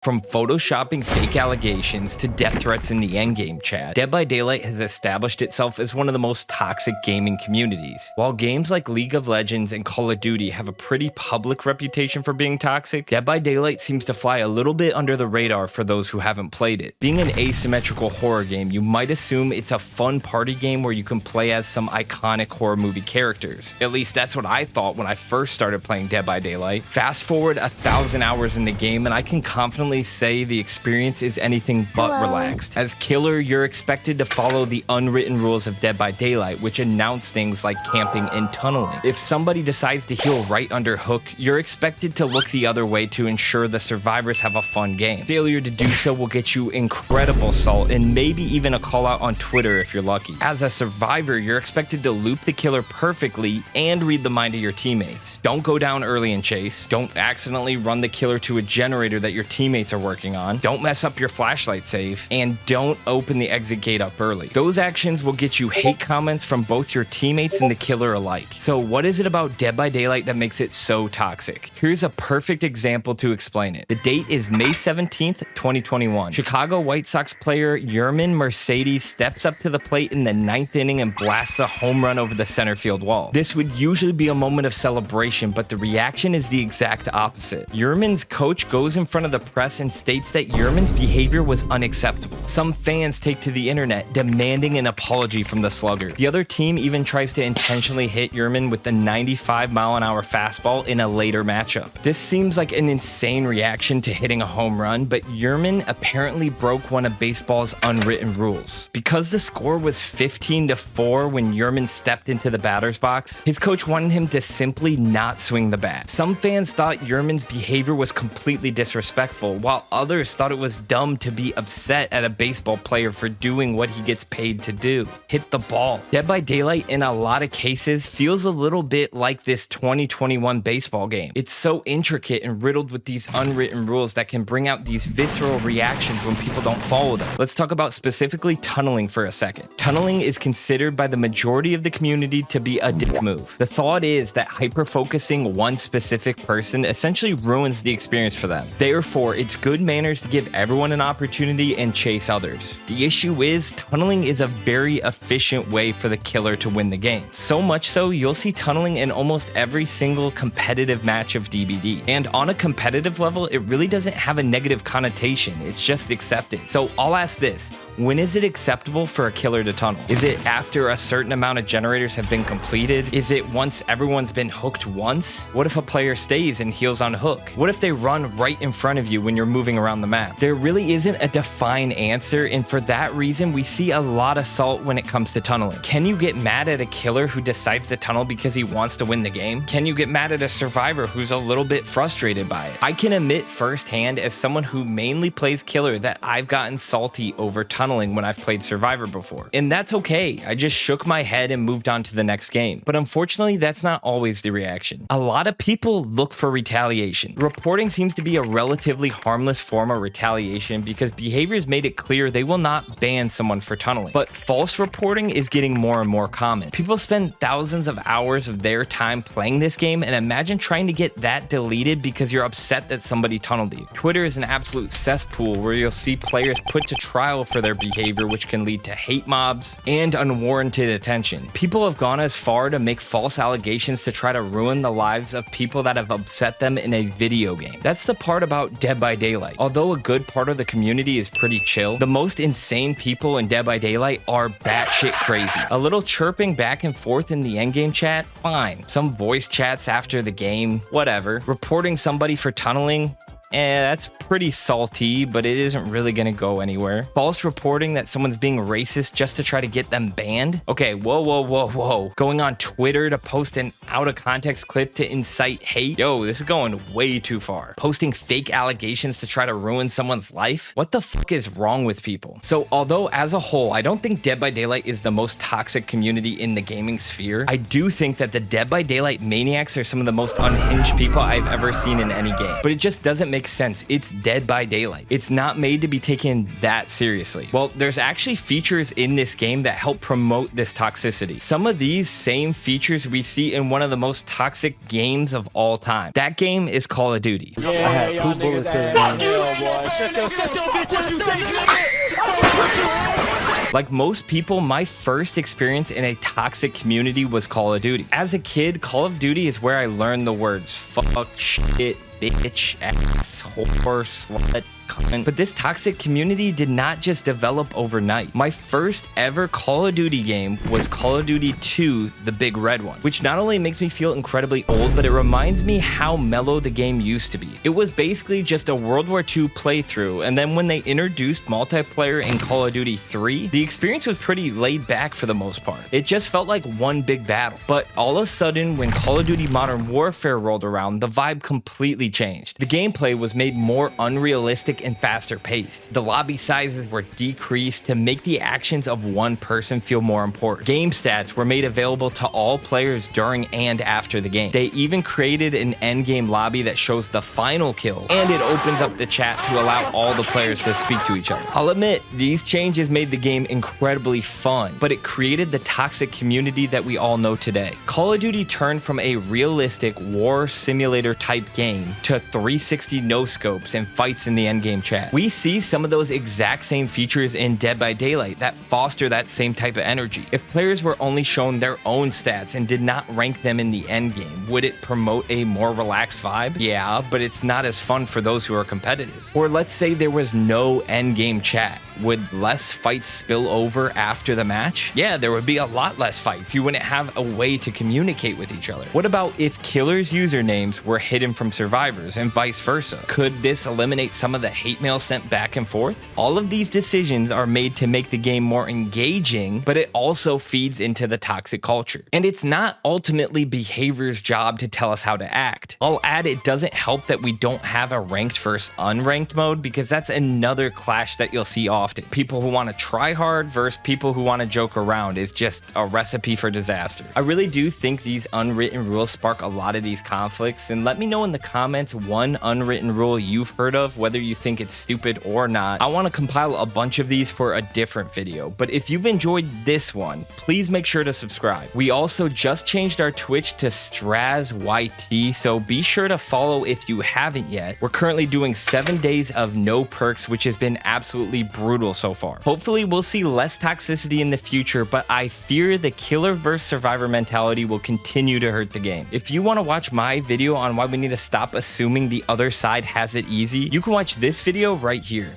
From photoshopping fake allegations to death threats in the endgame chat, Dead by Daylight has established itself as one of the most toxic gaming communities. While games like League of Legends and Call of Duty have a pretty public reputation for being toxic, Dead by Daylight seems to fly a little bit under the radar for those who haven't played it. Being an asymmetrical horror game, you might assume it's a fun party game where you can play as some iconic horror movie characters. At least that's what I thought when I first started playing Dead by Daylight. Fast forward 1,000 hours in the game and I can confidently say the experience is anything but relaxed. As killer, you're expected to follow the unwritten rules of Dead by Daylight, which announce things like camping and tunneling. If somebody decides to heal right under hook, you're expected to look the other way to ensure the survivors have a fun game. Failure to do so will get you incredible salt and maybe even a call out on Twitter if you're lucky. As a survivor, you're expected to loop the killer perfectly and read the mind of your teammates. Don't go down early and chase. Don't accidentally run the killer to a generator that your teammates are working on. Don't mess up your flashlight save, and don't open the exit gate up early. Those actions will get you hate comments from both your teammates and the killer alike. So what is it about Dead by Daylight that makes it so toxic? Here's a perfect example to explain it. The date is May 17th, 2021. Chicago White Sox player Yermin Mercedes steps up to the plate in the 9th inning and blasts a home run over the center field wall. This would usually be a moment of celebration, but the reaction is the exact opposite. Yermin's coach goes in front of the press and states that Yermin's behavior was unacceptable. Some fans take to the internet demanding an apology from the slugger. The other team even tries to intentionally hit Yermin with the 95-mile-an-hour fastball in a later matchup. This seems like an insane reaction to hitting a home run, but Yermin apparently broke one of baseball's unwritten rules. Because the score was 15-4 when Yermin stepped into the batter's box, his coach wanted him to simply not swing the bat. Some fans thought Yermin's behavior was completely disrespectful, while others thought it was dumb to be upset at a baseball player for doing what he gets paid to do: hit the ball. Dead by Daylight in a lot of cases feels a little bit like this 2021 baseball game. It's so intricate and riddled with these unwritten rules that can bring out these visceral reactions when people don't follow them. Let's talk about specifically tunneling for a second. Tunneling is considered by the majority of the community to be a dick move. The thought is that hyper-focusing one specific person essentially ruins the experience for them. Therefore, it's good manners to give everyone an opportunity and chase others. The issue is, tunneling is a very efficient way for the killer to win the game. So much so, you'll see tunneling in almost every single competitive match of DBD. And on a competitive level, it really doesn't have a negative connotation, it's just accepted. So I'll ask this: when is it acceptable for a killer to tunnel? Is it after a certain amount of generators have been completed? Is it once everyone's been hooked once? What if a player stays and heals on hook? What if they run right in front of you when you're moving around the map? There really isn't a defined answer, and for that reason, we see a lot of salt when it comes to tunneling. Can you get mad at a killer who decides to tunnel because he wants to win the game? Can you get mad at a survivor who's a little bit frustrated by it? I can admit firsthand, as someone who mainly plays killer, that I've gotten salty over tunneling when I've played survivor before. And that's okay. I just shook my head and moved on to the next game. But unfortunately, that's not always the reaction. A lot of people look for retaliation. Reporting seems to be a relatively harmless form of retaliation because behaviors made it clear they will not ban someone for tunneling. But false reporting is getting more and more common. People spend thousands of hours of their time playing this game, and imagine trying to get that deleted because you're upset that somebody tunneled you. Twitter is an absolute cesspool where you'll see players put to trial for their behavior, which can lead to hate mobs and unwarranted attention. People have gone as far to make false allegations to try to ruin the lives of people that have upset them in a video game. That's the part about Dead by Daylight. Although a good part of the community is pretty chill, the most insane people in Dead by Daylight are batshit crazy. A little chirping back and forth in the endgame chat, fine. Some voice chats after the game, whatever. Reporting somebody for tunneling, that's pretty salty, but it isn't really gonna go anywhere. False reporting that someone's being racist just to try to get them banned? Okay, whoa. Going on Twitter to post an out-of-context clip to incite hate? Yo, this is going way too far. Posting fake allegations to try to ruin someone's life? What the fuck is wrong with people? So, although as a whole, I don't think Dead by Daylight is the most toxic community in the gaming sphere, I do think that the Dead by Daylight maniacs are some of the most unhinged people I've ever seen in any game. But it just doesn't make makes sense. It's Dead by Daylight. It's not made to be taken that seriously. Well, there's actually features in this game that help promote this toxicity. Some of these same features we see in one of the most toxic games of all time. That game is Call of Duty. I had 2 bullets Like most people, my first experience in a toxic community was Call of Duty. As a kid, Call of Duty is where I learned the words fuck, shit, bitch, ass, whore, slut, cunt. But this toxic community did not just develop overnight. My first ever Call of Duty game was Call of Duty 2, the big red one, which not only makes me feel incredibly old, but it reminds me how mellow the game used to be. It was basically just a World War II playthrough, and then when they introduced multiplayer in Call of Duty 3, the experience was pretty laid back for the most part. It just felt like one big battle. But all of a sudden, when Call of Duty Modern Warfare rolled around, the vibe completely changed. The gameplay was made more unrealistic and faster paced. The lobby sizes were decreased to make the actions of one person feel more important. Game stats were made available to all players during and after the game. They even created an endgame lobby that shows the final kill, and it opens up the chat to allow all the players to speak to each other. I'll admit, these changes made the game incredibly fun, but it created the toxic community that we all know today. Call of Duty turned from a realistic war simulator type game to 360 no-scopes and fights in the endgame chat. We see some of those exact same features in Dead by Daylight that foster that same type of energy. If players were only shown their own stats and did not rank them in the endgame, would it promote a more relaxed vibe? Yeah, but it's not as fun for those who are competitive. Or let's say there was no endgame chat. Would less fights spill over after the match? Yeah, there would be a lot less fights. You wouldn't have a way to communicate with each other. What about if killers' usernames were hidden from survivors and vice versa? Could this eliminate some of the hate mail sent back and forth? All of these decisions are made to make the game more engaging, but it also feeds into the toxic culture. And it's not ultimately behavior's job to tell us how to act. I'll add it doesn't help that we don't have a ranked versus unranked mode, because that's another clash that you'll see often. People who want to try hard versus people who want to joke around is just a recipe for disaster. I really do think these unwritten rules spark a lot of these conflicts, and let me know in the comments one unwritten rule you've heard of, whether you think it's stupid or not. I want to compile a bunch of these for a different video, but if you've enjoyed this one, please make sure to subscribe. We also just changed our Twitch to StrazYT, so be sure to follow if you haven't yet. We're currently doing 7 days of no perks, which has been absolutely brutal so far. Hopefully we'll see less toxicity in the future, but I fear the killer versus survivor mentality will continue to hurt the game. If you want to watch my video on why we need to stop assuming the other side has it easy, you can watch this video right here.